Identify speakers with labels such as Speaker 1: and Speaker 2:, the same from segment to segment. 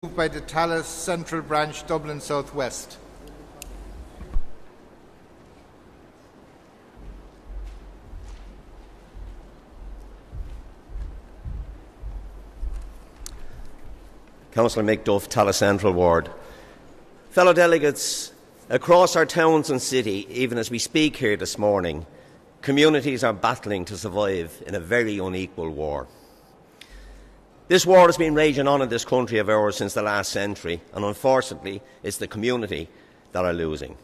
Speaker 1: Moved by the Tallaght Central Branch, Dublin South West.
Speaker 2: Councillor McDuff, Tallaght Central Ward. Fellow delegates, across our towns and city, even as we speak here this morning, communities are battling to survive in a very unequal war. This war has been raging on in this country of ours since the last century, and unfortunately it's the community that are losing.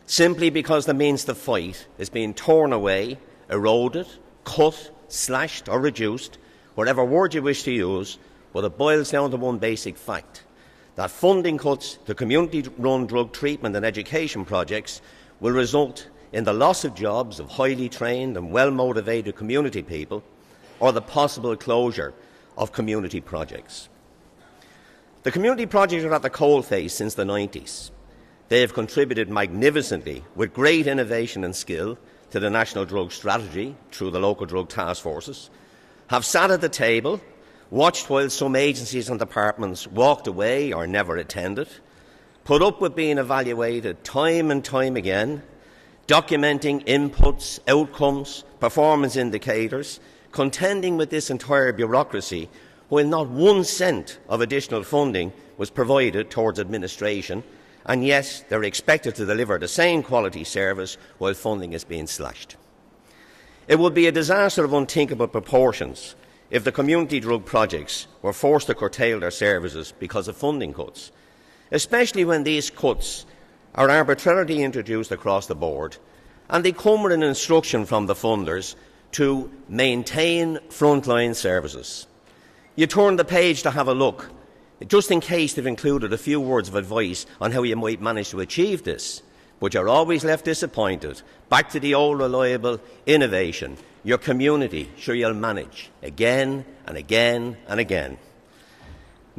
Speaker 2: Simply because the means to fight is being torn away, eroded, cut, slashed or reduced, whatever word you wish to use, but it boils down to one basic fact, that funding cuts to community-run drug treatment and education projects will result in the loss of jobs of highly trained and well-motivated community people, or the possible closure of community projects. The community projects are at the coalface since the 90s. They have contributed magnificently with great innovation and skill to the national drug strategy through the local drug task forces, have sat at the table, watched while some agencies and departments walked away or never attended, put up with being evaluated time and time again, documenting inputs, outcomes, performance indicators, contending with this entire bureaucracy while not 1 cent of additional funding was provided towards administration, and yet they're expected to deliver the same quality service while funding is being slashed. It would be a disaster of unthinkable proportions if the community drug projects were forced to curtail their services because of funding cuts, especially when these cuts are arbitrarily introduced across the board and they come with an instruction from the funders to maintain frontline services. You turn the page to have a look, just in case they've included a few words of advice on how you might manage to achieve this, but you're always left disappointed. Back to the old reliable innovation. Your community, sure you'll manage, again and again and again.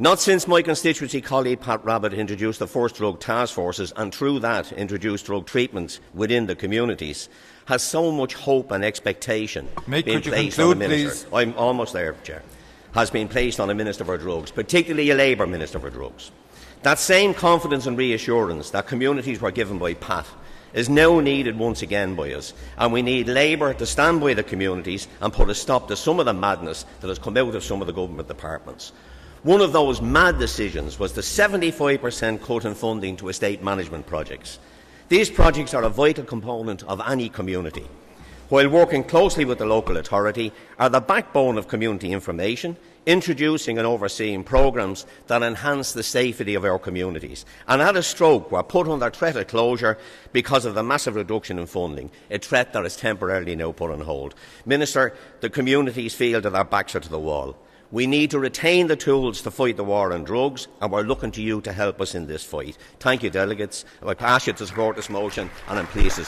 Speaker 2: Not since my constituency colleague Pat Rabbitte introduced the first drug task forces and through that introduced drug treatments within the communities has so much hope and expectation been placed on a minister. I'm almost there, Chair. Has been placed on a Minister for Drugs, particularly a Labour Minister for Drugs. That same confidence and reassurance that communities were given by Pat is now needed once again by us, and we need Labour to stand by the communities and put a stop to some of the madness that has come out of some of the government departments. One of those mad decisions was the 75% cut in funding to estate management projects. These projects are a vital component of any community, while working closely with the local authority, are the backbone of community information, introducing and overseeing programmes that enhance the safety of our communities, and at a stroke were put under threat of closure because of the massive reduction in funding, a threat that is temporarily now put on hold. Minister, the communities feel that their backs are to the wall. We need to retain the tools to fight the war on drugs, and we're looking to you to help us in this fight. Thank you, delegates. I ask you to support this motion, and I'm pleased